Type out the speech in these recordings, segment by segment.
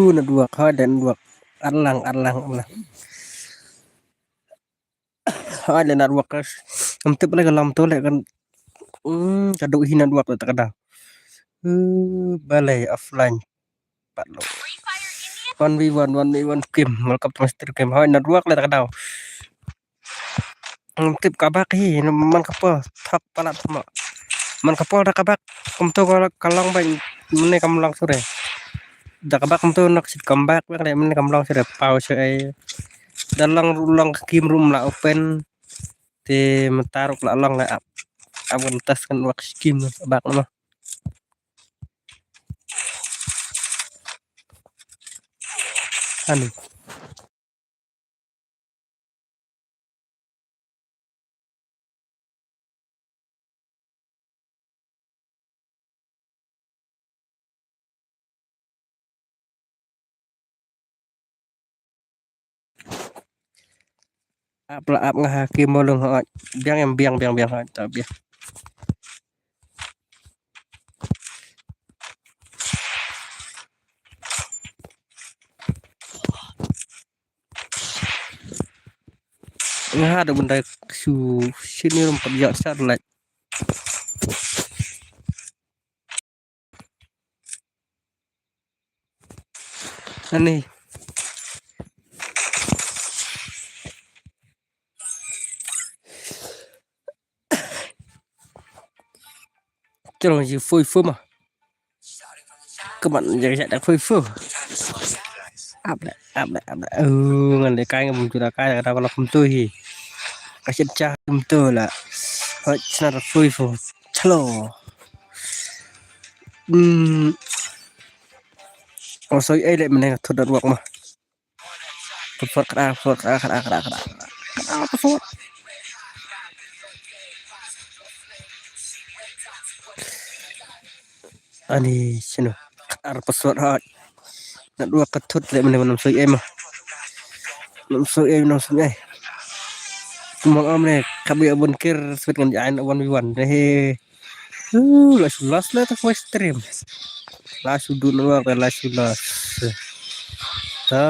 Nadua kau dan dua arlang hai le nadua kas amtep le galam to le kan kaduk hina dua tak kada balai offline patlo 1v1 game welcome to master game hai nadua le tak kada amtep kabak hi man kapal thak palat sama man kapal dak kabak kumto kalong bang mene kamlang sore dak kabak kumto nak sit comeback le mene kamlang sore pau se dalang rulang game room la open te mentaruk la long la awan tas kan wak skim bak mah anu apla ap ngah hakim molong hot biang hot ta biang ngah ada benda su sini rum perjak satellite ani chalo ji phơi phơ mà các bạn giờ đã phơi phơ áp lại ngan le kai ngam chu da kai da kalau kum tu hi ka chen cha kum tu la hot sana phơi phơ chalo soi ai lại mình thuật đợt mà phật kada phật ani sino ar pesawat hot nak dua ketut le mana soi em nam soi em nam soi tumang am ne kabi bunkir sebut ngan jain 1v1 deh la sulas la ta voice stream la sudut luar la sulas ta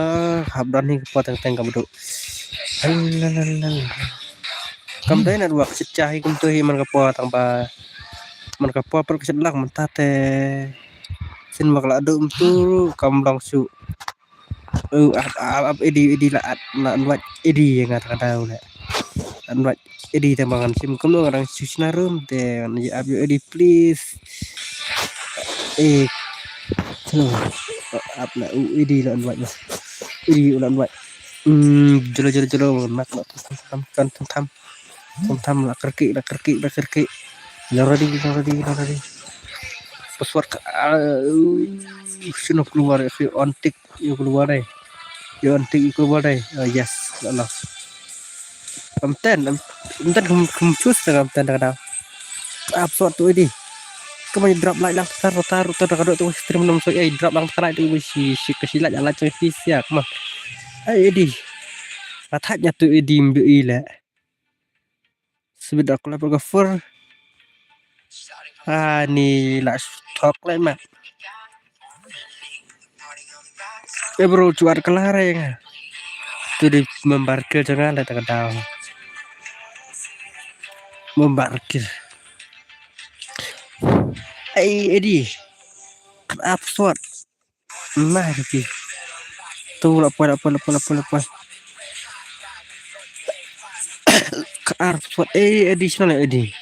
habdan ni potong teng kabdu kam dai na dua secah kum tu hi man kapo tang ba man kapo per kesedlak mentate sin makla adum tu kam langsung edi la buat edi yang kata tahu le buat edi tembangan sim kum orang susna room te up edi please hello up la edi la buat edi ulan buat jelo mak tam la kerki Loradi password sino keluar ontik yo keluar deh yes Allah konten kum cus konten kadang upload tu ini kemana drop like lang taruh tu stream nom so drop lang tarai tu si kesilat ala coy siap mah di ratanya tu di mbila sebedak la per ni la stok lai mah bro cuar kelar ya tu di membarkir jangan ada kadang membarkir edi upload mah gitu tu lapor upload additional edi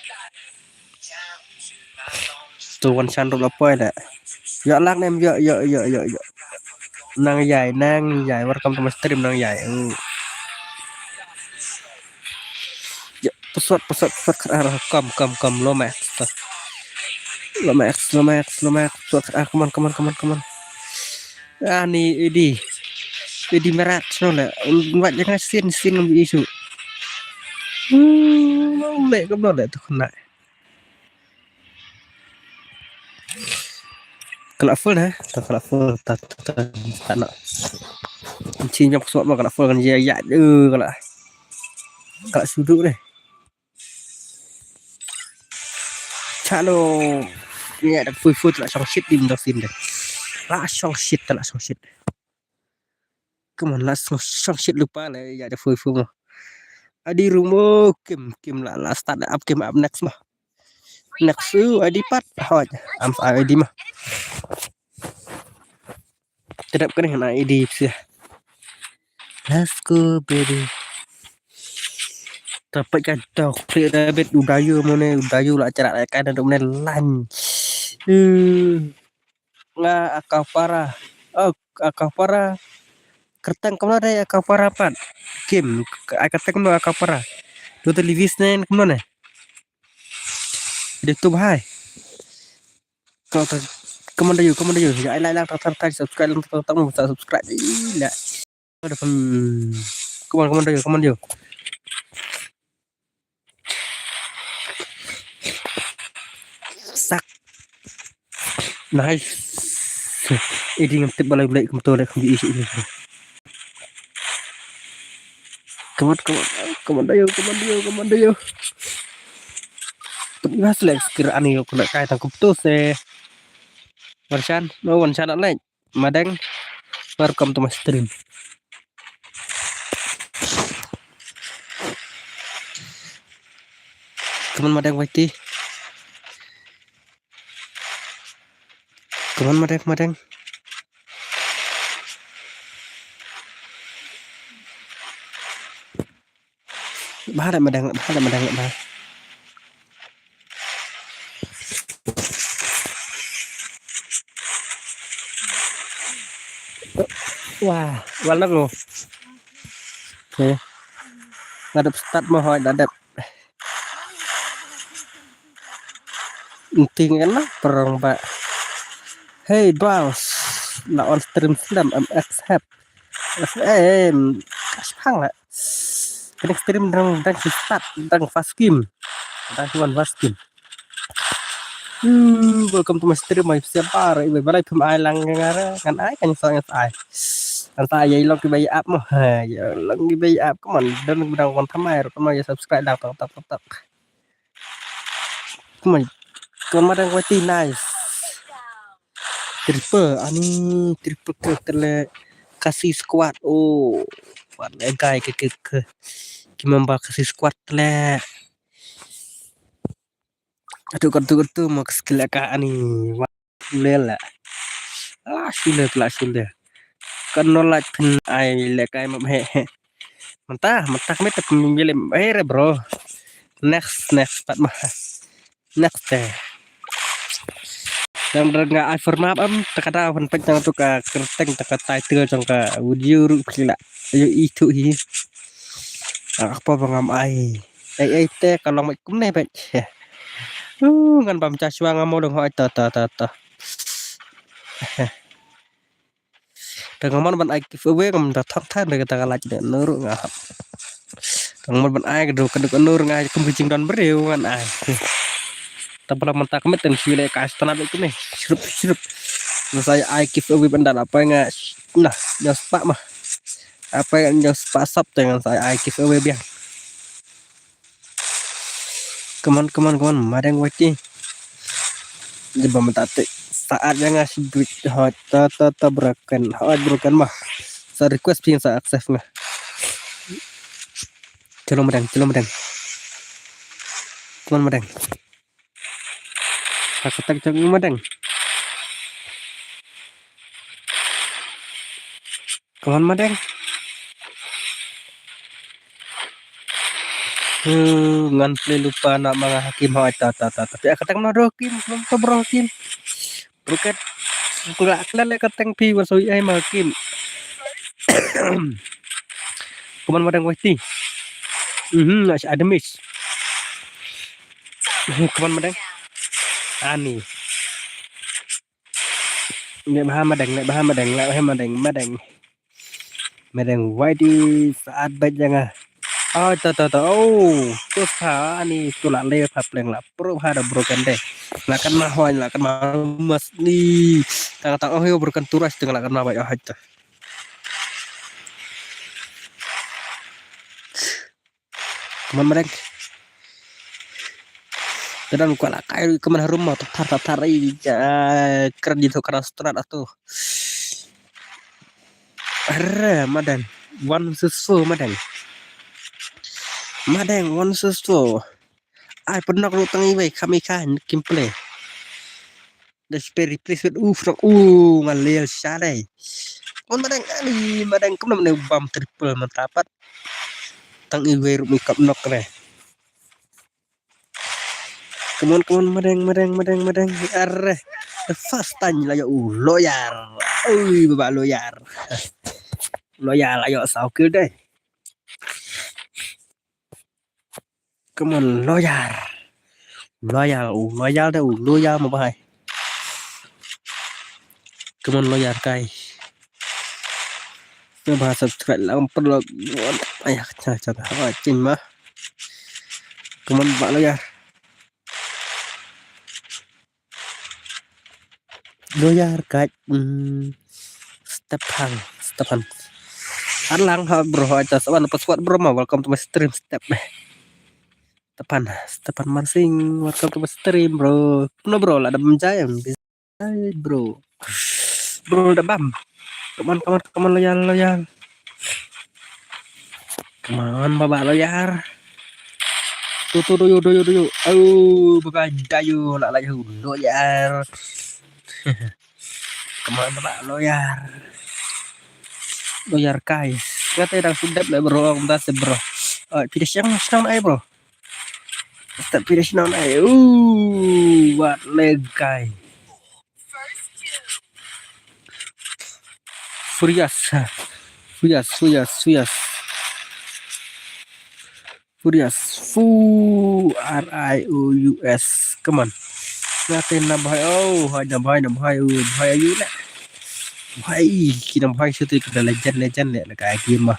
tu kan sandro lapor dah ya lak nem yo nang dài welcome to my stream nang dài pesawat kam lo mas Lomax. Come on. Ni Edi merat soalnya. Buat jangan sin lebih isu. Lek kemana lek tu kena. Kalau full kalau full tak nak. Cincang pesawat mah kalau full kan dia ya kalau sudut deh. Chalo. Ni ada full tak song shit di benda sin deh. Lah song shit. Come on lah song shit lupa lah ya ada full mah. Adi rumah Kim lah start up game up next mah. Next adi part hot. Am adi mah. Tidak kena nak adi sih. Let's go baby. Dapat kan dah play rabbit udayu lah cara kan ada mana lan. Lah akapara. Oh akapara. Kertang kemana ada akapara pan. Game kertang kemana akapara. Tu televisyen kemana? Dia tu bahai. Kau kemana you? Ya like subscribe subscribe. Gila. Ada kemana you? Sak. Nice. Ini ngetik balai kebetul dah kembali isi ini. Come on you. Tengah selek sekiraan yo kena kai tangkup tu se. Warsan like. Madang. Welcome to my stream. Come on Madang Waiti. Come on Madang. Bahada Madang. Wah, walak lo. Okay. Ngadep start mah hoy dadep. Inting kan lah perang pak. Hey boss, nak on stream Islam accept. Kasih lah. Kena stream dan start dan fast game. Welcome to my stream my siapa ibu balai pemain lang ngara kan ai kan sang ai. Anta ai log di bay up mah. Ya log di bay up come on dan bidang kon thamai ya subscribe dak tak. Come on. Kemarin wati nice. Triple ke tele kasih squad. Oh. Buat guy ke gimana kasih squad tele. Aduh tu mau skill ka ani. Lela. Sudah. Kan nolak pin ai lekai mah he. Mentah kami tak memilih bro. Next part mah. Next deh. Yang enggak format terkata penting untuk kerteng terkata title jangka video gila. Ayo itu hi. Apa bangam ai. Teh kalau mau kum nih bet. Ngan bam caswa ngamau dong hoi ta. Dengan mana ban ai giveaway kam ta thak than de ta kalaj de nuru ngahap. Dengan mana ban ai keduk nur ngai kum kucing dan bereu ngan ai. Tapala mentak met dan sile ka stanap itu nih. Sirup. Saya ai giveaway bandar apa enggak. Nah, jos pak mah. Apa yang jos pak sap dengan saya ai giveaway biang. Come on, madang waiting. Jebam mentate. Saatnya ngasih duit hot broken mah. Saya request pin saya akses mah. Celo madang. Come on madang. Aku tak jangan madang. Come on madang. Ngan play lupa nak mga hakim hot tapi aku tak mau hakim belum hakim. Bukan enggak kenal kateng pi wasoi ai makin. Kuman madang wati. Ada miss. Kuman madang. Ani. Nek bahan madang wadi saat baik jangan. Oh, tahu. Oh, terus ani tulak le papleng lah. Pro ada broken deh. Lakan mahwan, lakan mas ni. Tang oh yo broken turas dengan lakan mahwan aja. Keman mereka. Dan luka lah kayak keman rumah tar keren gitu keras terat atau. Madang. One susu madang. One susu. Ai pernah kalau tangi baik kami kan kimple. The spirit please with ngalil syadai. Madang kemana mana bam triple mentapat. Tang iwe rumi kap nok re. Come on madang. Arre. The first time lah ya loyar. Bapak loyar. Loyal ayo saukil deh. Come on loyal deh loyal mau bahai. Come on loyal kai. Coba subscribe lah perlu ayah cara cin mah. Come on Pak loyal. Loyal kai. Stepan. Alang ha bro aja sawan password bro mah welcome to my stream Stepan Marsing welcome to my stream bro. No bro lah ada menjaya bro. Bro ada bam. Come on loyal. Come on babak loyal. Tuh doyo. Babak dayu lah loyal. Come on babak loyal. Loyal guys. Kata dah sudah lah bro, dah bro. Pilih yang senang ai bro. Start pilih senang ai. What leg guy. Furious. Rious. Come on. Ngatain nabahai. Nabahai ayu lah. Bahai kita bahai situ kita legend le kayak game mah.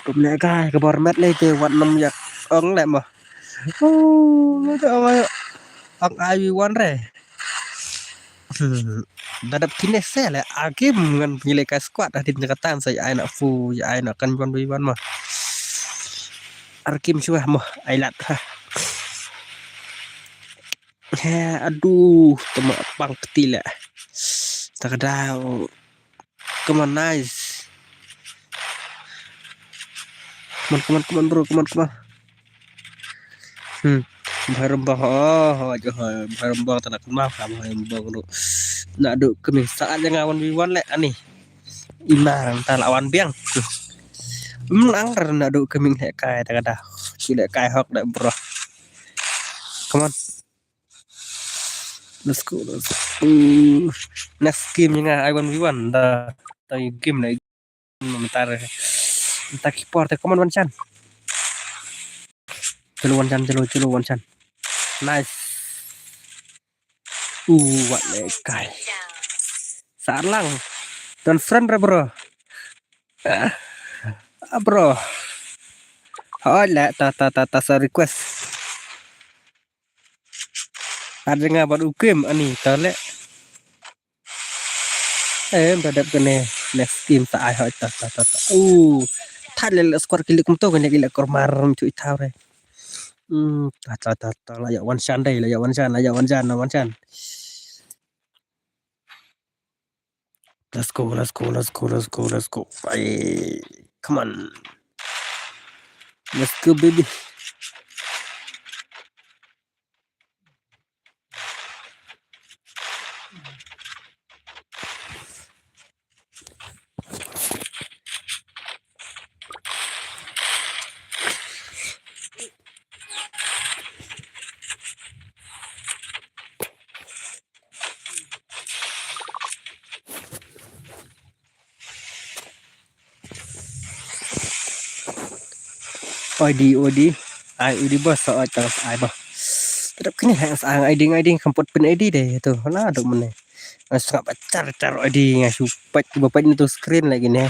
Kumne kai ke format le te wat 6 yak ong le mah. Ang ayu wan re. Dadap kines le agim ngan pilih ka squad adin katan saya ai nak fu ya ai nak kan wan mah. Arkim syuah mah ailat ha. Aduh temak pang ketil lah. Takadau. Come on nice. Come on bro. Bahar rembang bahar rembang tak nak kenal kamu rembang bro. Nak duk kami saat yang awan biwan lek ani. Imang tak lawan biang. Menang nak duk kami lek kai takada. Tidak kai hok lek bro. Come on. Let's go. Next game yang I1 V1 dah tahu game lagi mentar keyboard come on Wanchan. Celo Wanchan. Nice. What lekai. Salang. Dan friend bro. Bro. Hola ta request. Ada nga baru game ani tale. Dadap kene next game ta ai ta. Thad le squad kilik mto kene kilik kormar cu itau re. Ta la ya one chan đây là ya one chan. Let's go. Bye. Come on. Let's go baby. ID bos soal terus ai bah. Tetap kini hang sang ID kamput pin ID deh tu. Lah duk meneh. Sangat pacar ID supaya bapak ini tuh screen lagi nih.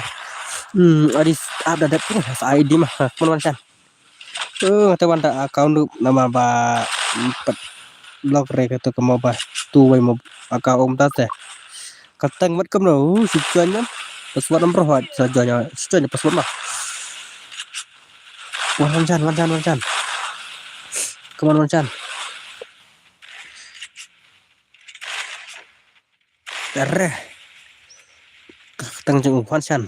ID ada pun ID mah teman kan. Teman tak account tu nama ba empat blog rek tu ke mau ba tu mau account tas teh. Katang mat kam no sujuannya password nomor hot sajanya sujuannya password mah. Wancan. Kemana wancan? Tereh. Katang jeng wancan.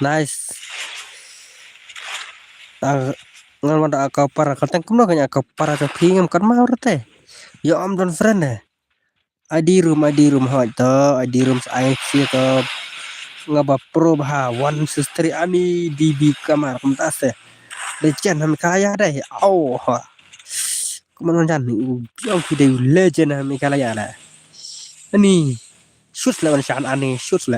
Nice. Ngan wanda akau para katang kam no kanya akau para tu pingam kan mau teh. Ya om don friend deh. ID room hot to ID room IC to ngaba pro bah one sister ani di kamar kumtas teh. Legend ham kaya deh. Oh. Kemana wancan? Yang video legend ham kaya dah. Ini shoot lah wancan ani shoot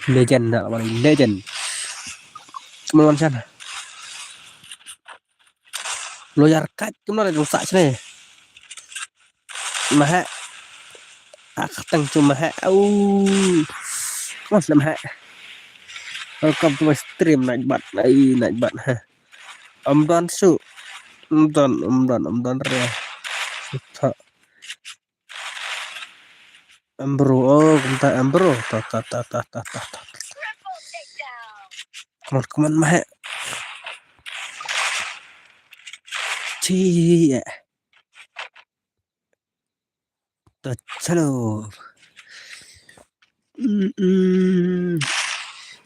legend dah legend. Kemana wancan? Loyar kat kemana rusak sini? Mah tang cuma mas lemah. Welcome to my stream naik bat ha. Amdan su. Amdan re. Ta ambro kunta ambro ta. Kuman mah. Ci. Ta chalo.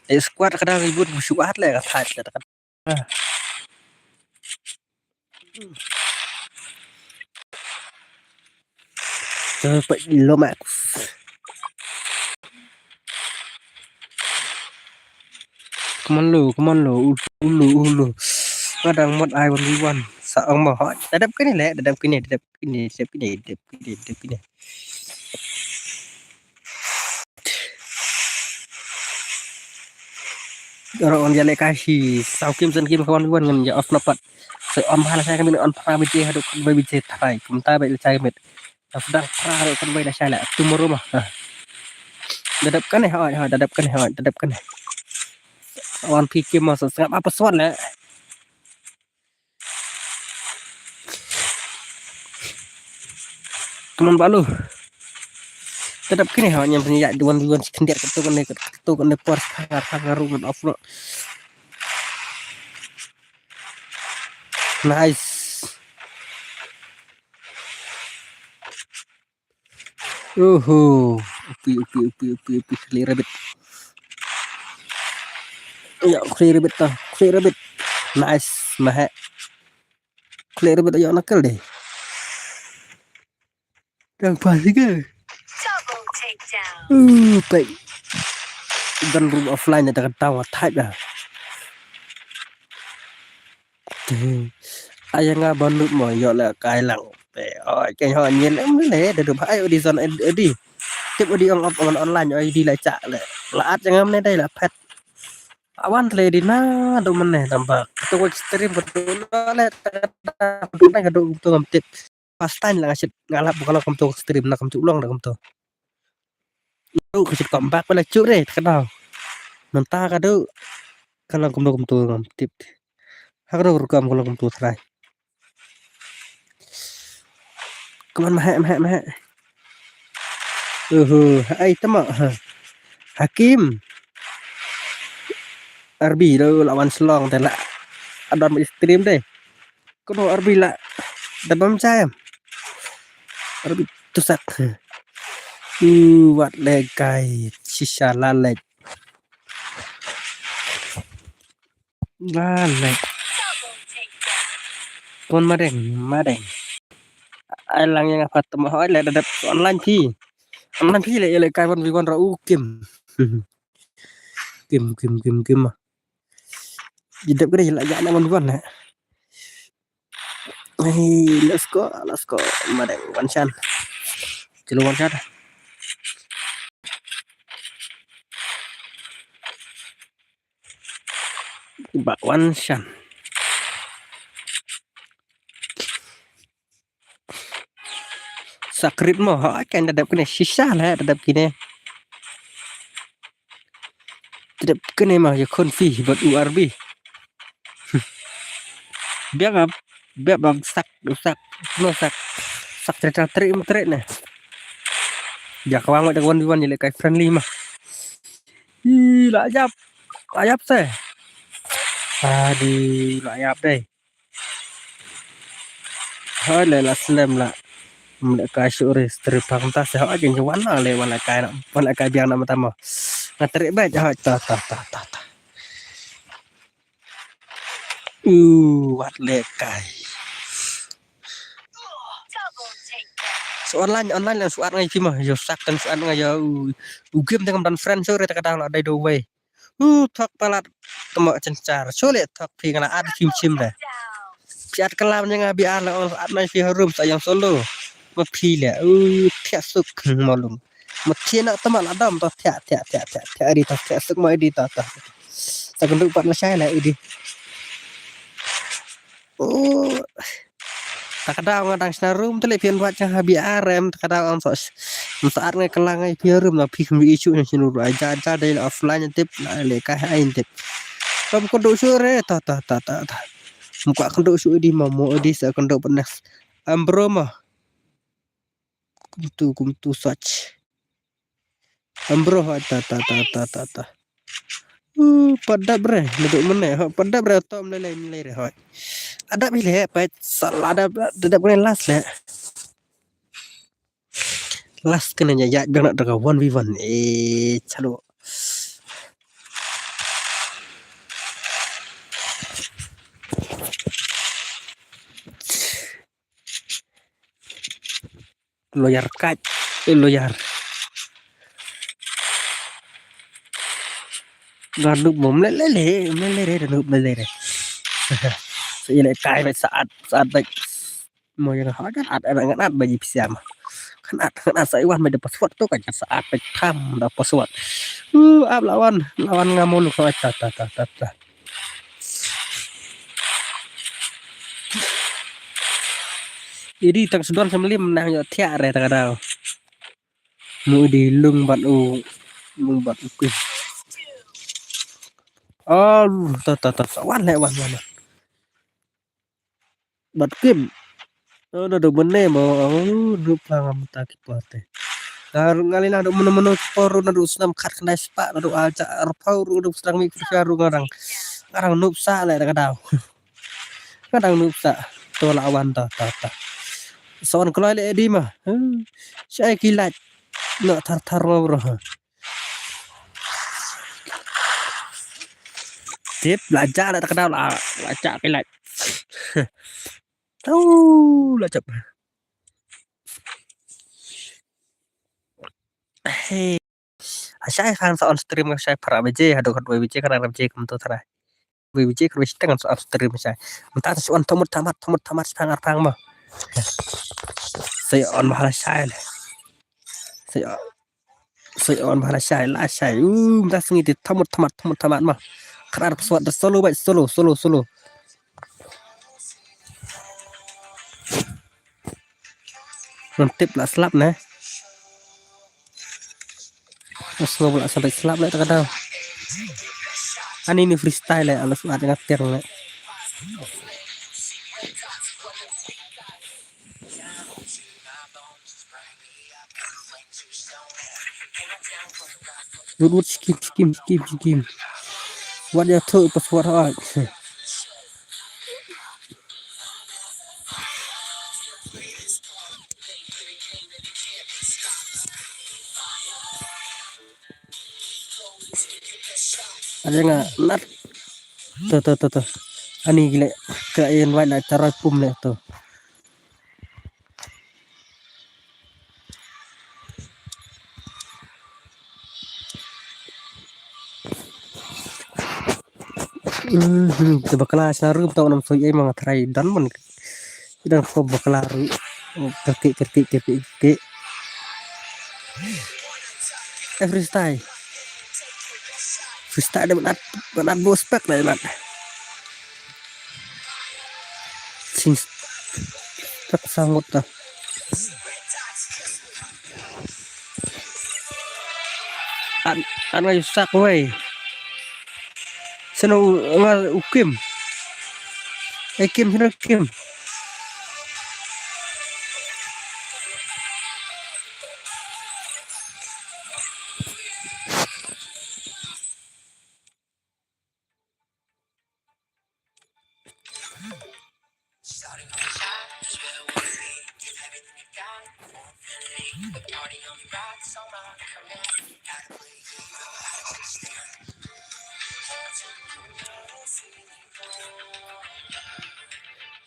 Squad kadang ribut musuhat lah kata. Cepat lo max. Come on lo. Ulu. Kadang mod I 1v1 saang mah dadap kini. Orang jale kasih sau kim kawan-kawan ngan ya off napat. On hal saya kami on pra bije haduk kan bije thai kumta bai cai met. Sedang pra kan bai dah sala tomorrow mah. Dadap kan dadap kan. Awan fikir masa sangat apa soal lah. Teman balu. Tetap kini hanya punya duan sekendiat ketukan puas kangarungan off lo. Nice. Upi clear a bit. Ya clear a bit. Nice mah. Clear a bit ayo nakal deh. Yang pasti ke? Baik. Dan room offline ada ketawa type dah. Ayah ngah bandut mo yo lah kailang. Cái họ nhìn em lấy để được hai đi dọn đi tiếp đi online rồi đi lại trả lại là jangan em đây là pet awan le di na do meneh tambah to stream betul le betul kan do to ngamtit pas time lah ngasih ngalap kalau kamu to stream nak kamu ulang dah kamu to itu kasih comeback pala cuk deh kenal mentah kado kalau kamu to ngamtit hakro rekam kalau kamu to try kaman mah ai tama Hakim RB đâu lawan Selong thì lại đoàn bị stream đây có đồ RB lại đập bấm chai em RB tu sat wat le cay shisha la lệch con ma đèn ai lang yang apa temu hỏi lại đập online phi lại cay con vì con rau kim kim mà đập cái này lại dạng con con này hey let's go ma đèn one shot chilo one shot bak one shot Sakrit mo ha kan dadap kene sisa lah dadap kene. Dadap kene mah ya konfi buat URB. Biar ngap biar bang sak no sak cerita trik nah. Ya kawang ada wan jadi kayak friendly mah. Ih, layap teh. Aduh, layap deh. Hai lah slam lah. Mereka syukur istri pantas ya aja jawan lah lewat wala kai biang nama tama. Ngatrik baik ya ta. Wat lekai. Online lah suat ngai cima yo sak kan suat ngai yo game dengan dan friend sore tak kadang ada do way. Thok palat temak cencar. Sole thok pi kana ad cim dah. Piat kelam yang abi ala at nai fi room sayang solo. Ma pi le tiak suk malum. Ma tiena temak adam to tiak edi to tiak suk ma edi ta. Tak kenduk pat masai lah edi. Tak ada orang senarum tu lepian buat cah habi arem tak ada orang saat ngai kelang ngai piarum lah pik isu yang sinuru aja dari offline tip lah lekah ain tip kamu konduk sore ta muka konduk su di mamo di sa konduk penas ambro mah kumtu such ambro ta pada bre duduk mana pada bre tom lele re ada pilih apa salah ada boleh last kena ya biar nak dekat 1v1 calo loyar kat loyar ganuk mom lele saya kai saat baik mau yang ada ngat bagi siam kan saya wan ada password tu kan saat baik tam ada password lawan ngamul kau ta jadi tang sudan semlim nah yo tiak re tak ada mu di lung bat kuih ta wan bat kim ada bene mau lupa ngam tak kipote ngalin ada menu poru nadu senam kat kena spa nadu aja arpau nadu sedang mikir karu ngarang nupsa le kadang nupsa to lawan ta soan kalau le di mah saya kilat nak tar ngobrol tip belajar tak kenal lah baca kilat tahu lah cep saya kan soal stream saya para BJ ada kan BJ kan BJ kamu tuh tara BJ kan BJ dengan soal stream saya entah soal tamat sangat pang mah saya on mahala saya on mahala saya lah saya entah sengit tamat mah karena pesawat solo baik solo Mentip lah selap nah Semua bola sampai selap lah tak ada. Ini freestyle ya, alas ada ngatir lah. Good skim. What you told pas what hard. Ada nggak nat tuh ani gile kain wala cara pum le tuh bakla saru tau nam soy emang try dan mon dan ko bakla ru kertik freestyle ada benat bospek lah benat sing tak sangut dah Ano yung sakway. Sino nga ukim. Ay kim sino kim.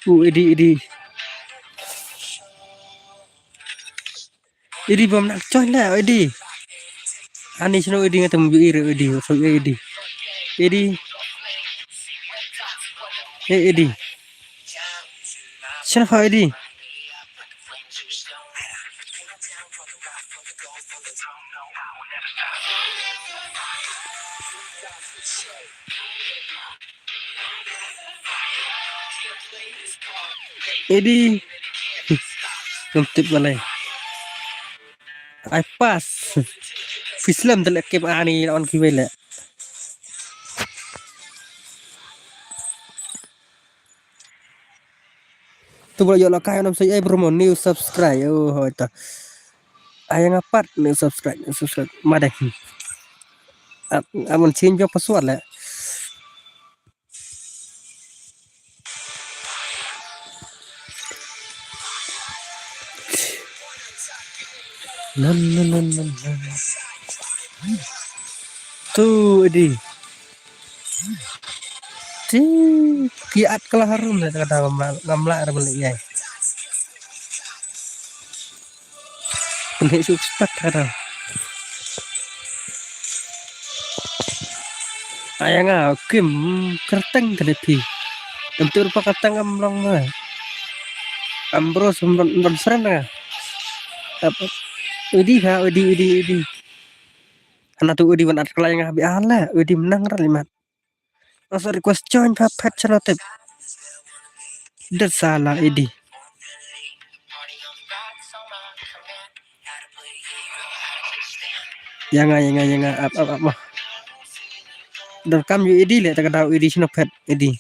Idi. Idi bom nak join lah Idi. Ani sino Idi ngatam ire Idi. So Idi. Idi. Idi. Siapa Idi? Idi. Ngumtip balai. I pass. Fislam telek kem ani lawan kiwela. Tu boleh yo lakai nam saya promo new subscribe. Oh hoita. Ayang apat new subscribe. Madai. Amun change password lah. Nan. Tu Idi. Kiat kelah harum lah kata ngamla balik ya. Ini substat kata. Ayang kim kerteng tadi. Tentu rupa kerteng amlong lah. Ambro sumber seran lah. Apa? Udi. Anak tu Udi wanat kelai ngabi ala. Udi menang ralimat. Masa request join papet celotep. Dah salah Udi. Yang apa mah. Dan kam Udi le tak tahu Udi sinopet Udi.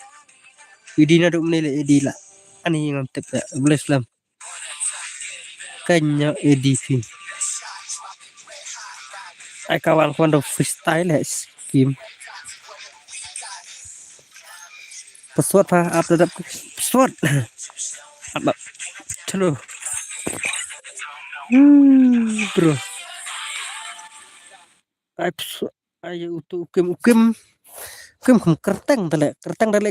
Udi na duk menilai Udi lah. Ani ngantep ya. Boleh Islam. Kanya Udi fi. Ai kawan do freestyle है scheme password pa आप tetap password apa चलो bro ai utu ukim kum kerteng tele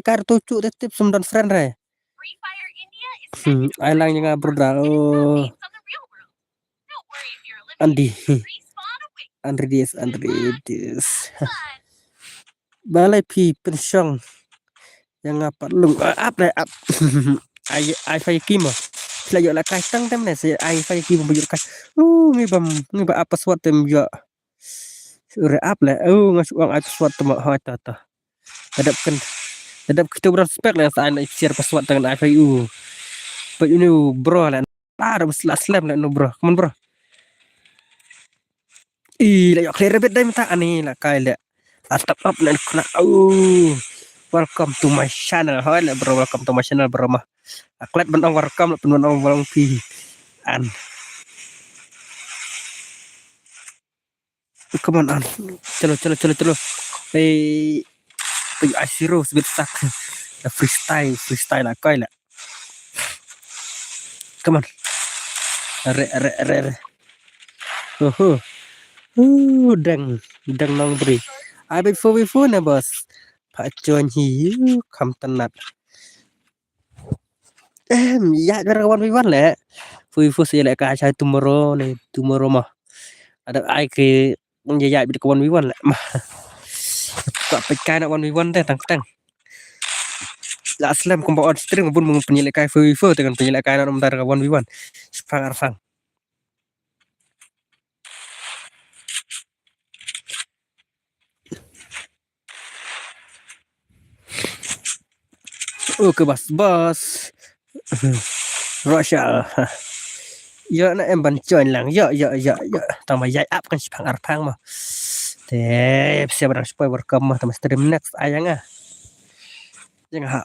kartu cu tetep 9 friend re ai lang yang bro Andi Andreas balai pi pensyong yang apa lung up ai fai kim là gọi là cái tăng tem này sẽ ai fai kim bây giờ cái mi ba apa swat tem jo re up lah ngasuang ai swat tem ha ta hadap kita berspek lah saya nak share password dengan ai fai but you know bro lah ada slam lah no bro come on bro lah clear bit dah minta ani lah kai lah stop up lah kena welcome to my channel hai lah bro welcome to my channel bro mah aklet benong welcome lah benong walang pi an come on an chalo asiro sebit tak freestyle lah kai lah come on re dang nong beri abi before na bos pak cuan hiu kam tenat ya berkawan vivan le before saya lek ka chai tomorrow mah ada ai ke menjajak bi kawan vivan le mah tak pekai nak wan vivan teh tang la slam kombo on stream pun penyelek kai before dengan penyelek kai nak mentar kawan vivan arfang ke bos Russia ya nak em ban join lang ya tambah yai up kan sipang arpang mah siapa orang supaya welcome teman stream next ayang jangan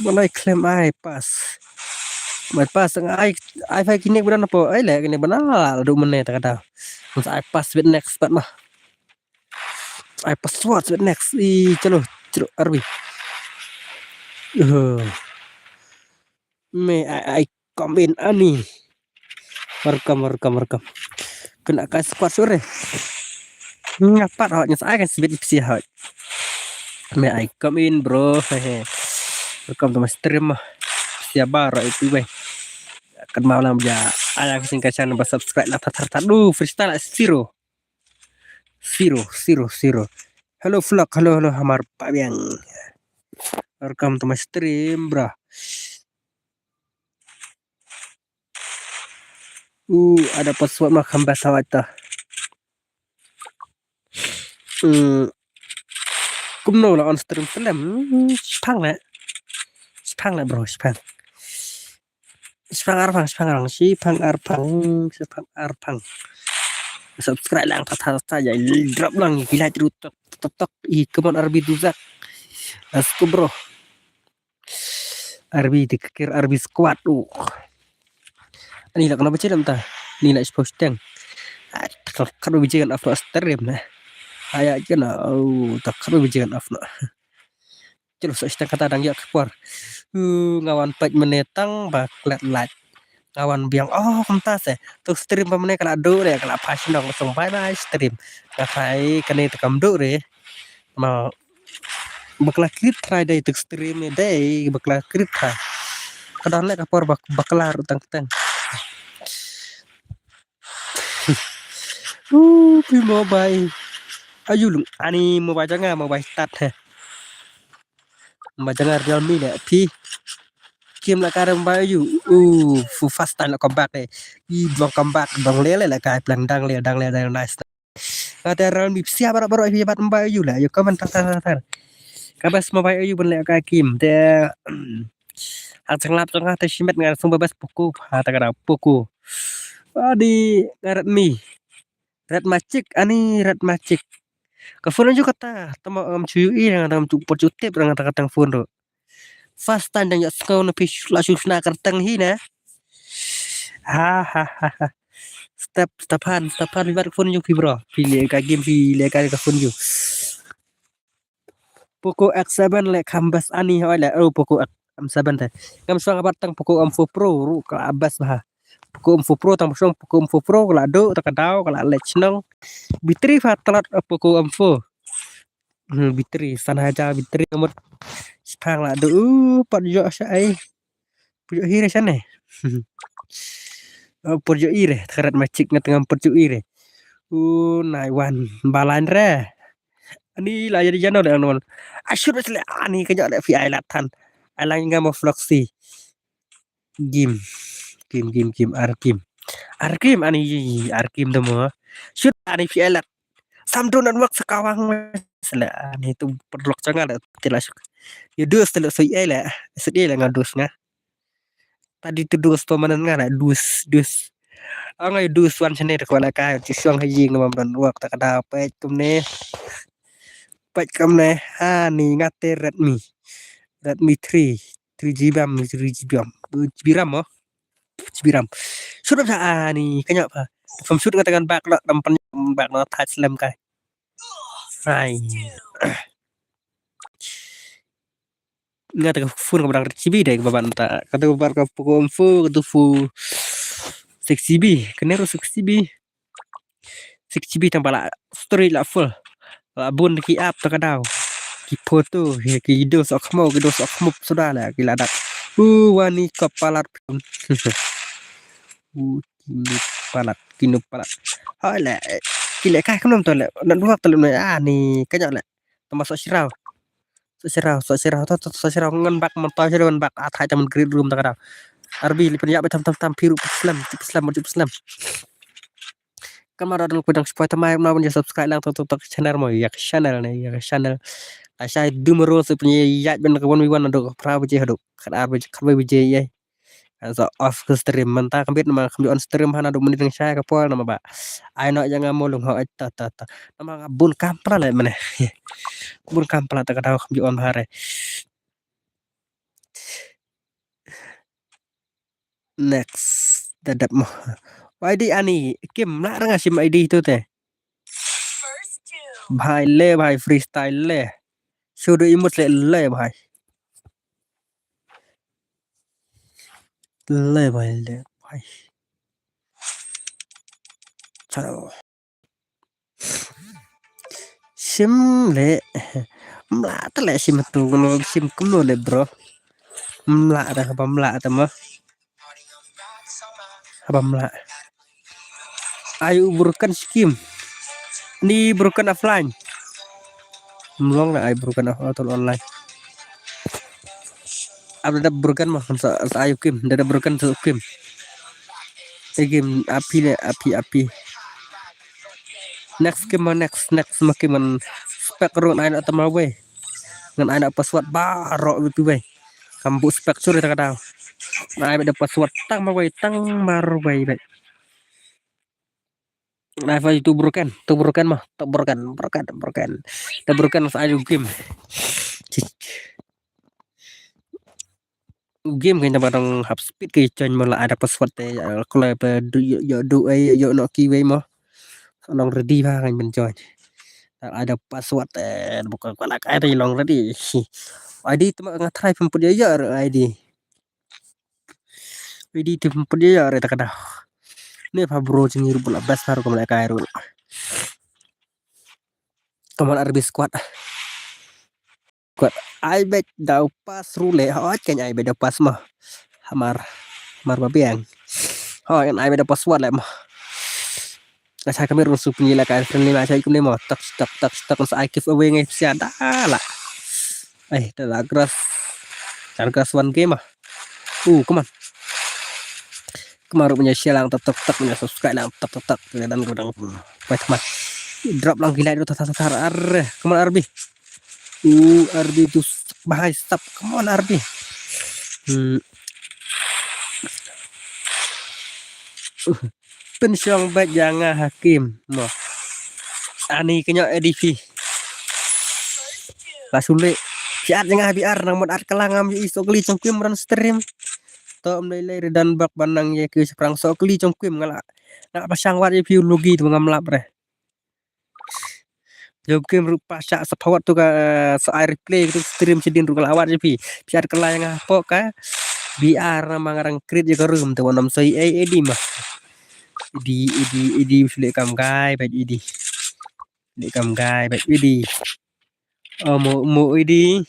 boleh klaim pas pas ai phải kini bulan apa ai lek kini benar du menit kata terus ai pas with next pat mah ai password with next chalo chalo arbi me ai come in ani welcome kena kas squad sore ngapat hot nyesai kan sibit ipsi hot me ai come in bro welcome to my stream siapa ro itu weh kan malam ya ayang singkat channel subscribe lah tar freestyle zero hello vlog hello hamar pak biang welcome to my stream bro ada password mah kambas sawata kumno lah on stream film spang lah bro spang arpang subscribe lang saja drop lang gila terus tok kemon arbi duzak asku bro arbi dikir arbi squad ini lah kenapa cerita entah ni nak posting kalau bijikan after stream nah ayah aja nah tak kalau bijikan after terus saya kata dang ya keluar ngawan page menetang baklet like ngawan biang kentas tuh stream pemene kala do deh kala pas dong langsung bye stream katai kene tekam do deh mau bakla krit try deh tuk stream deh bakla krit try kadang lek kapor baklar utang pi mobile ayu lung ani mobile jangan mobile start mobile jangan Realme deh pi kim la karem bayu fu fast time la comeback deh belum comeback dong lele la kai plan dang le nice ada Realme siapa baru hebat bayu lah yo komen tar kabas mobile ayu ben le kai kim de hal senglap tengah te simet ngar sung bebas puku hata kada puku di ngaret mi red macik ani red macik ke phone juga kata tama cuyui dengan tam cutip dengan kata phone do fast time yang skau na pish la susna kartang hina stepan bibar phone juga bro pilih ka game pilih ka phone juga Poco X7 le kambas ani hoy le Poco X7 teh ngam sang batang Poco M4 Pro ru ka abas bah Poco M4 Pro tang song Poco M4 Pro kala do ta kadau kala lech nong bitri fatlat Poco M4 bitri sanaja bitri nomor sepang lah do pojok sai pojok hire sana pojok ire karat macik ngatengam pojok ire naiwan balan re ani lah jadi jano de non asyur le ani kanya le VI latan alang nga mo floxy game arkim ani arkim demo syut ani VI lat samdonan wak sekawang sela ani tu perlok jangan le tilas ya dus tele so ai le sedih le ngadus nga tadi tu dus to manan nga dus angai dus wan chane ko la ka chi suang haying nam dan wak ta kada pe tumne pet kamne ni ngate Redmi 3 GB RAM sudah sa ni kanya pa from shoot ngatakan back lo dampan back lo touch slam kai hai ngatakan phone ka GB deh babanta kata bar ka Poco M4 tu fu 6GB kenero 6GB tambah storage la full bun ki app ta kadau ki foto ki video sok mau sudah lah ki ladak wani kepalat kinu palat hala ki le ka kenom to le nan ruak tele ni kanya le termasuk sirau ngan bak motor ngan bak athai taman grid room ta kadau arbi li penyak tam piru Islam kamar dulu pedang supaya temai mau subscribe lang tok channel mo yak channel saya dumero sepunya ya ben ke 1v1 do pra bije do kada arbe khabe bije ye So off ke stream mentah kambit nama kambit on stream hana 2 menit ng saya ke pol nama ba. Ai no jangan mulung ho ta. Nama bun kampra le mana. Bun kampra ta kadaw kambit on hare. Next dadap mo. ID ani Kim lah nga sim ID itu teh. Bhai le bhai freestyle le. Sudah imut le bhai. Le bhai le bhai. Chalo. Sim le. Mla ta le sim tu no sim kum no le bro. Mla ta apa mla ta mah. Apa mla. Ayo burukan skim. Ni burukan offline. Melong lah ayo burukan offline online. Ada burukan mah sa ayo kim, ada burukan sa kim. Game api le api. Next game next makin spek run ayo atau mau we. Ngan ayo password baro itu we. Kambu spek suri tak ada. Nah, ada password tang mau we tang baru we. Nah, itu burukan mah, burukan. Burukan sa ayo game. Game kayaknya barang hub speed kayak coy malah ada password ya kalau yo no kiwe mah long ready ba kan mencoy ada password bukan kalau kayak long ready ID itu mah ngatrai pemput ya ID pemput ya tak kada ini apa bro jengiru pula best baru kemana kayak kemana RB squad I bet dau pas rule kayaknya I bet dau pas mah hamar babiang kan I bet dau password lah mah saya kami rusuk penggila kan friendly lah saya ikut mau tak saya give away ngai siada lah teragras one game mah come on kemarin punya share lang tak punya subscribe lang tak dan gudang baik teman drop lang gila itu tak come on RB RB itu bahaya stop come on RB pensiong baik jangan hakim mo ani kenyo EDV lah sulit siat jangan biar nang mod art kelangam yu iso kli congkim ran stream to mlele dan bak banang ye ke sekrang so kli congkim ngala nak pasang wat view logi tu ngamlap re jongkim rupa sak sepawat tu ka so air replay tu stream sedin ru kelawat je pi biar kelayang apa ka biar mangarang krit je rum tu nam soi edi mah idi sulit kam gai baik idi kam gai baik idi mo idi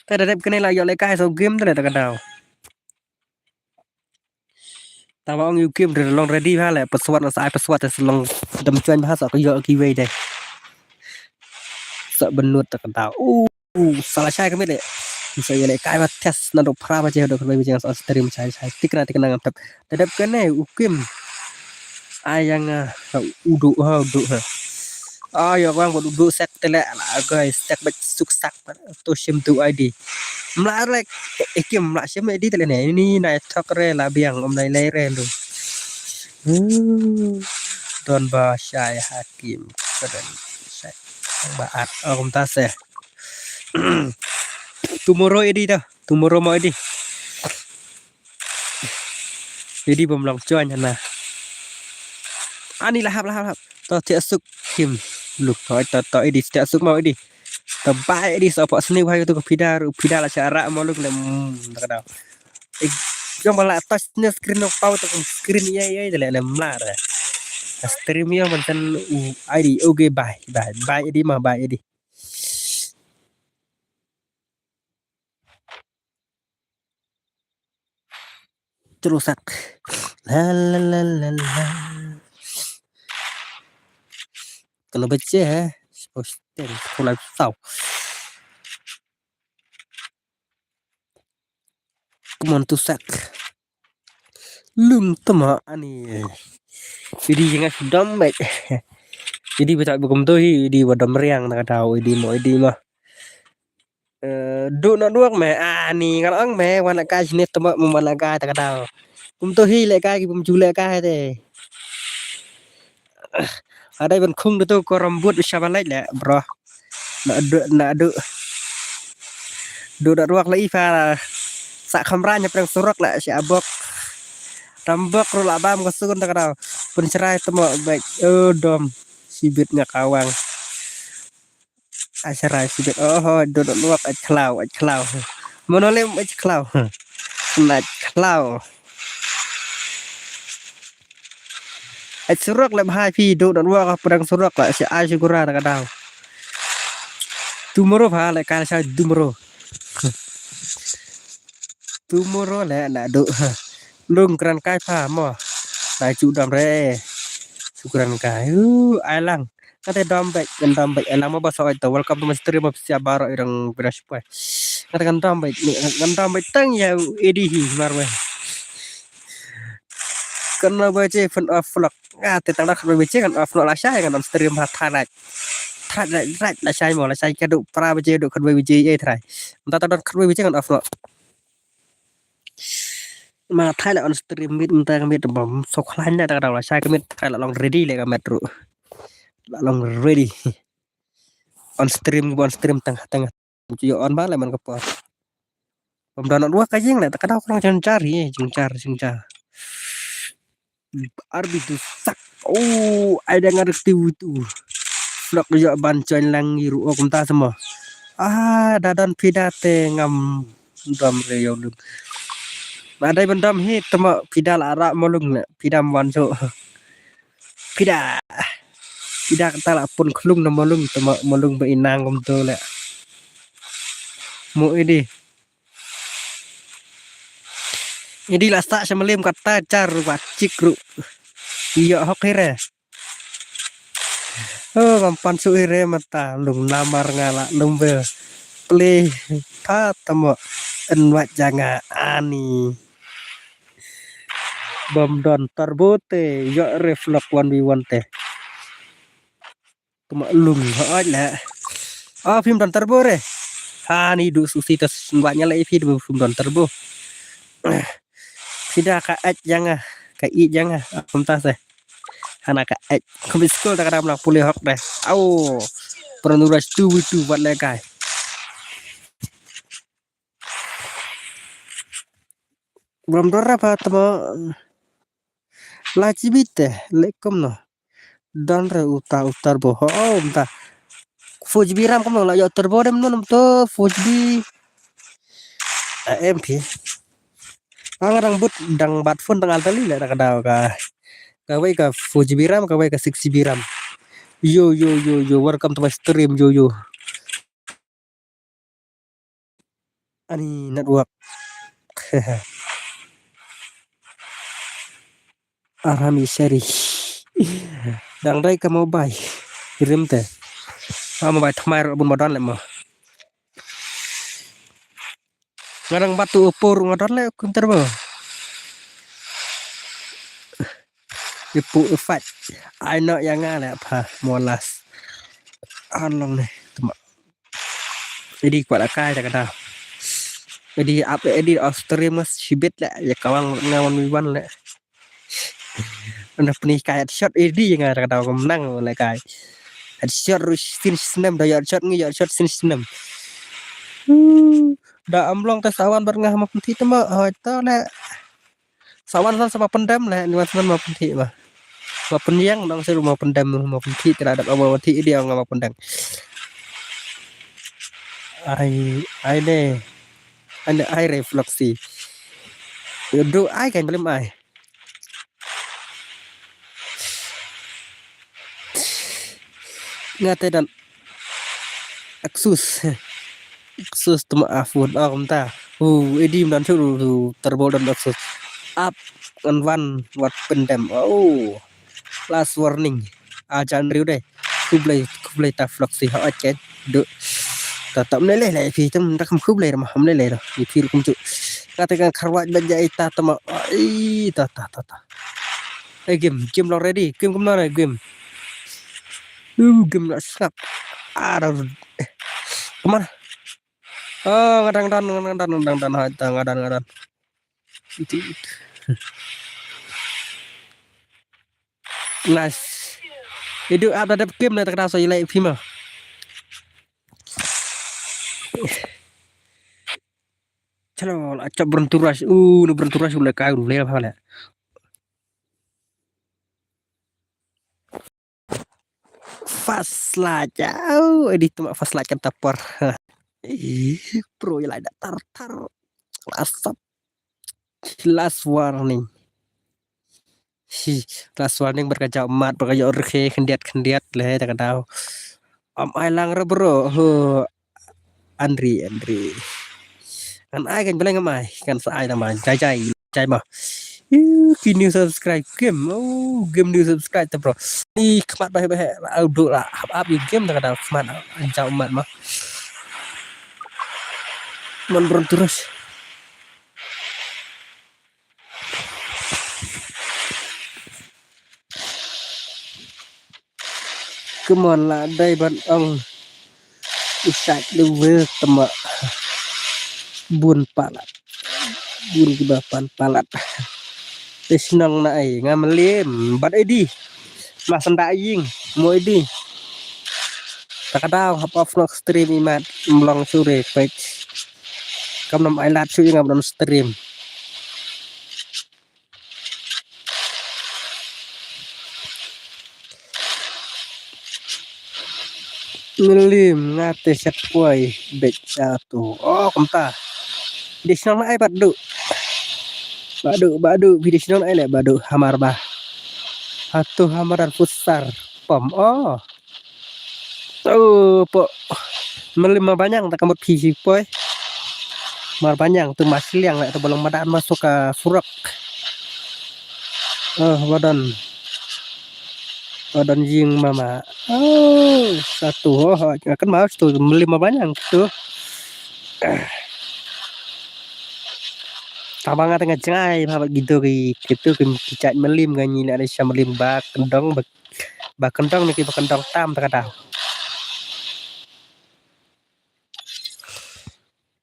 ta đẹp cái này là dọn lại cái sau game thế này ta cần đào ta bảo ông yêu game rồi long ready ha lại password nó sai password thì long đâm chuyên ha sợ cái dọn kia về đây sợ bên nuốt ta cần đào salah sai cái biết đấy bisa lại cái mà test nó được pra aja được lebih jangan stream sai tik nanti kena ngap ta đẹp cái này game ai yang udu ha ya bang buat duduk set telek lah guys set back suksak to sim tu ID mlarek ikim mla sim ID tele ne ini naik tok re lah biang om lai le re lu don ba syai hakim keren sai baat om tase tomorrow ID dah tomorrow mau ID jadi bomlong cuan nah ani lahap to tiak suk kim lu hỏi to ID tiak suk mau ID terbaik di sopok seni wahai tu pida lah cara mau lu tak ada yang malah touchnya screen of power tu screen ya jelek lemlar stream yang macam ID oke bye ID mah bye ID terusak la kalau baca poster sekolah tau come on to sack lum tama ani jadi jangan sedam baik jadi baca bukum tu di wadam meriang nak tahu di mau di mah Duk nak duak me ni kalau ang me wan ka sini temo wan ka ta kadal tu hi le ka ki chu le ka te ada ben khung tu ko rambut bisa balik le bro nak du nak duak le ifa sak kamranya perang surak la si abok rambok ru la bam ko sun ta kadal pencerai temo baik dom sibitnya kawang asarai sibit do duak klau monolem klau nak klau surak le bhai phi do duak perang surak la si ai sigura ta kadal tumoro pha le ka sa tumoro le na do lung kran kai pha mo nai chu dam re syukuran kai ai lang kata dam baik ai lang mo ba so to welcome to my stream of siabaro irang beraspai kata kan dam baik tang ya edi mar we kan baca fan of vlog te tang dak baca kan of vlog la sai kan stream ha thai la sai mo la sai ka du pra baca du kan baca ai thai entah ta kan baca kan of vlog mà thay là on stream mid ta mid bom so khlan na ta la sai ka mid thay la long ready le ka metro la long ready on stream tengah yo on ba le man ka pot bom dan dua ka jing le ta ka dau kurang cari jengcar arbi tu sak ada ngarti itu vlog yo ban join lang iru o kum ta semua dadan pidate ngam dam re yo mà đây bên trong hi tama pida la ra molung le pidam wan so pida kata la pun klung na molung tama molung ba inang kom to le mo ini la sta sama lem kata car wa cikru iya hok here kampan su here mata lung namar ngala lumbe ple ta tama en wa janga ani bom don turbo te yo reflux 1v1 te tuma lung ho la phim don turbo re ni du susi tas banyak le film don turbo tidak ka jangan ka i jangan kumtas deh anak ka kami sekolah tak ada nak pulih hok deh penuras tu buat lekai belum berapa temo laci bite lekom no dan re utar boho entah Fuji ram kamu lah yo turbo dem no to Fuji MP ngarang but dang bat phone tang altali le tak ada ka wai ka Fuji ram ka wai ka 6GB ram yo welcome to my stream yo ani network arami seri dang dai ka mobile kirim te mobile thmai bun modon le mo ngarang batu upur ngodon le kunter bo ipu fat ai no yang ngale apa molas anlong ne tuma jadi kuat akai tak ada jadi apa edit streamers sibit le ya kawang ngawan wiwan le anda penih kayak shot edit yang ada kata menang le kai shot finish 6 dah shot finish 6 dah amlong tes awan berngah ma penti tema to le sawan sama pendam le ni ma penti mah ma penyang dong saya rumah pendam ma penti terhadap awati dia ngama pendang ai ne anda ai refleksi do ai kan belum ai ngate dan aksus tuma afun ta edim dan suruh turbo dan aksus up on one what pendam last warning jangan riu deh kublai ta fleksi ha chen do tetap lele le phi tum ta không khub le mà không lele đâu thì phi cũng chịu katakan kharwa banja ita tama ta game lo ready game kum na game game nak snap kemana Oh, ngadang-dan hata ngadang-ngadang. Itu. Nice. Itu apa ada game na tak rasa ilai film. Chalo, acap berenturas. Nu berenturas ulah kau ulah apa lah. Fast lah jauh. Edit tu fast lah kan tapar. Pro ilai dak tar asap. Last warning. Last warning berkaca emat berkaca orke kendiat leh tak tahu. Ai lang re bro. Andri. Kan ai kan beleng mai kan sa ai nama cai mah. New subscribe game. Oh, game new subscribe tu bro. Ni kemat bahe audio lah. Up game tak ada kemat jauh emat mah. Man terus. Kemon lah dai ban ong. Isak lewe temak. Bun palat. Bun kibapan palat. Tisnong na ai ngamelim bat edi. Mas ndak ying mo edi. Takadaw hap vlog stream imat mlong sore page. Kam nam ai lat su ngam don stream. Ngelim ngate set kuai bet satu. Oh kamta. Disnong na ai badu. Video sinong ai le badu hamar bah. Hatu hamaran pusar. Pom. Oh. Po melima banyak tak kamut PC poy. Mar banyak tu masih yang le tu belum madaan masuk ke surak. Badan jing mama. Oh, satu. Oh, kan mau tu melima banyak tu. Tabang tengah cengai apa gitu gitu kicak melim ganyi ada sia melim bak kendong ni bak kendong tam tak ada.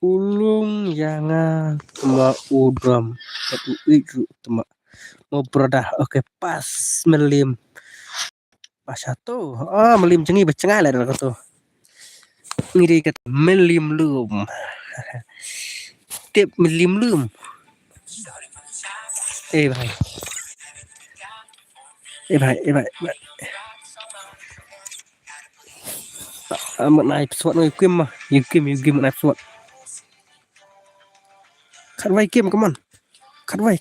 Ulung jangan cuma udram itu cuma mau beradah oke pas melim pas satu melim cengi becengai lah tu ngiri kat melim lum tip melim lum भाई một này suốt người kim mà you kim một này suốt cắt vai kim come on cắt vai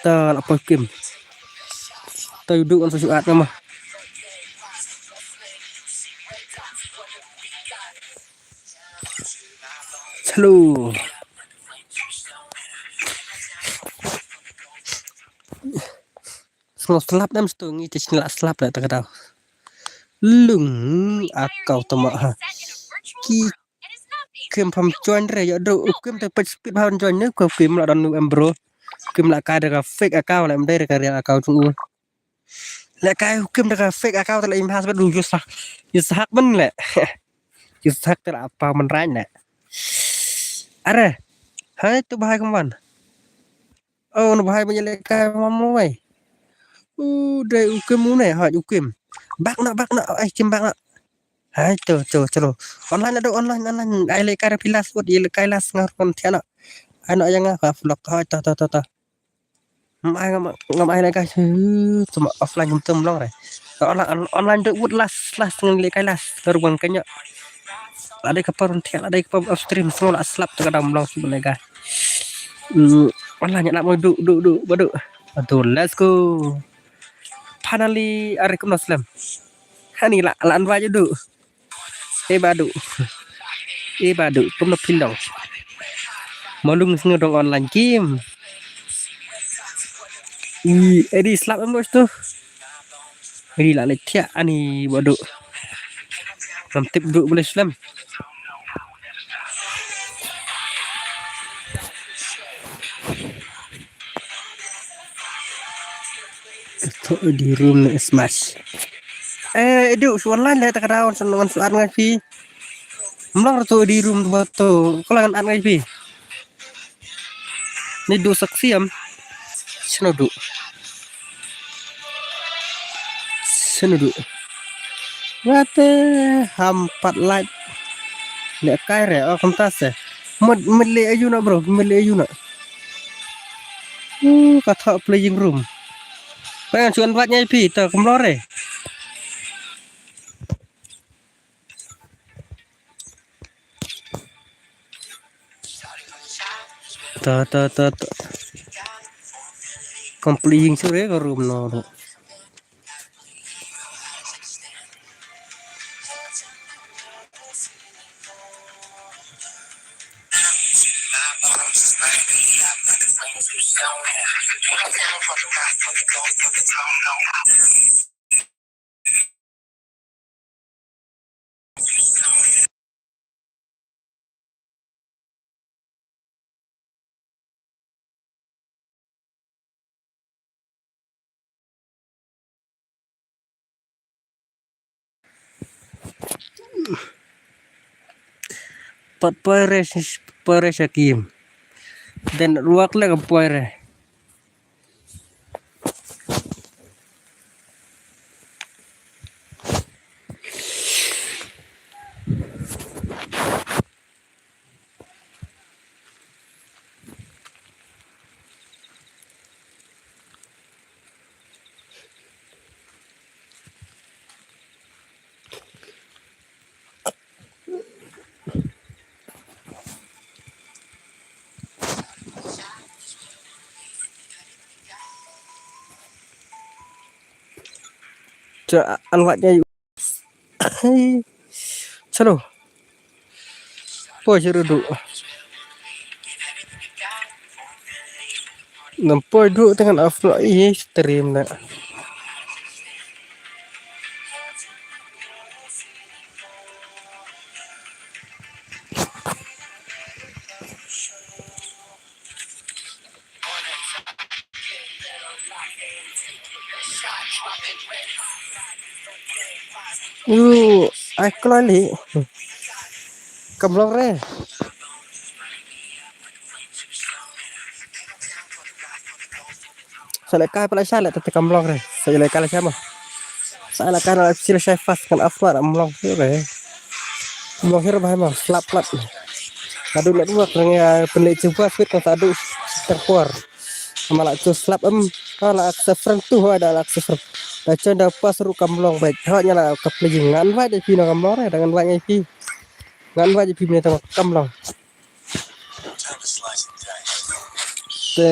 ta là kim ta duduk on sesuatu mah Hello. Selap nam stungi selap lah tak tahu. Lung akau temak ha. Ki kem pam join re ya do kem te speed pam join ne ko kem la don bro. Kem la ka da fake account la mde ka real account chung. La ka kem da fake account la im has ba du yusak men le. Yusak ter apa men rain le. Are. Hai tu bahai kawan. Oh no bahai menyelek ka mamu wei. Udah ukem này hỏi ukem bác nọ ai chim bác nọ hai chalo online ai lấy cái pilas buat dia cái las ngar kon tiana ai nọ yang apa vlog hỏi ta ngam ai lấy cái cuma offline tem long rồi online được buat las ngang lấy cái las terbang kanya ada kapan tiana ada kapan stream semua slap tu kadang long sebenarnya guys online nak mau badu betul let's go finally arikum naslam hani la lan va du badu tum na pindong malung sing dong online game edi slap emos tu edi la letia ani badu nam tip du boleh slam itu di room smash Itu online lah tak ada senengan suat ngai pi. Mlang tu di room tu kalau kan ngai pi. Ni du saksi am. Senodu. Senodu. Ngate hampat light. Lek kai re kam tas eh. Mid le ayu nak bro, mid le ayu nak. Kata playing room. Pengen cuan buat nyai pi tu kemlore. Ta. Completing sure ko room no. Pat pare Hakim. Dan ruak le pare. Anwatnya chalo po chirudu nampo du dengan afro stream na aku lali kamlong re Salakay pala siya let te kamlong re salakay siya mo salakay na sila siya fast kan afro amlong re mlong hir bahai mo slap plat kadu let work dengan pelik coba fit kan sadu terkuar malah tu slap kalau akses front tu ada akses front dah cenda pas ru kamlong baik hanya lah kapling ngan vai de pino kamlong re dengan vai pi ngan vai de pi ni tang kamlong te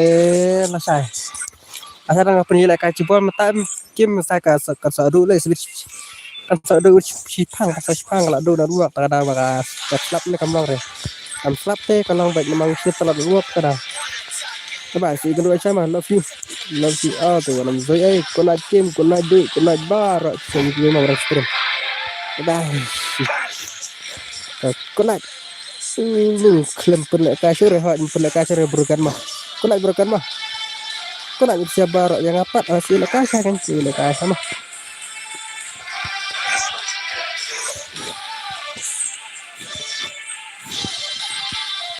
na sai asal nang penilai kai cibol mata kim sai ka sadu le switch kan sadu chipang ka chipang la do na ruak ta da ba slap ni kamlong re kam slap te kalong baik memang sit telat ruak ta da các bạn sĩ cần xem mà love you tuh làm rồi con lại game con lại đợi con lại ba rồi xong rồi mà stream bye con lại lu klaim pun ka sure ha pun ka sure berkan mah con lại bisa baru yang apa sila ka sa kan sila ka sama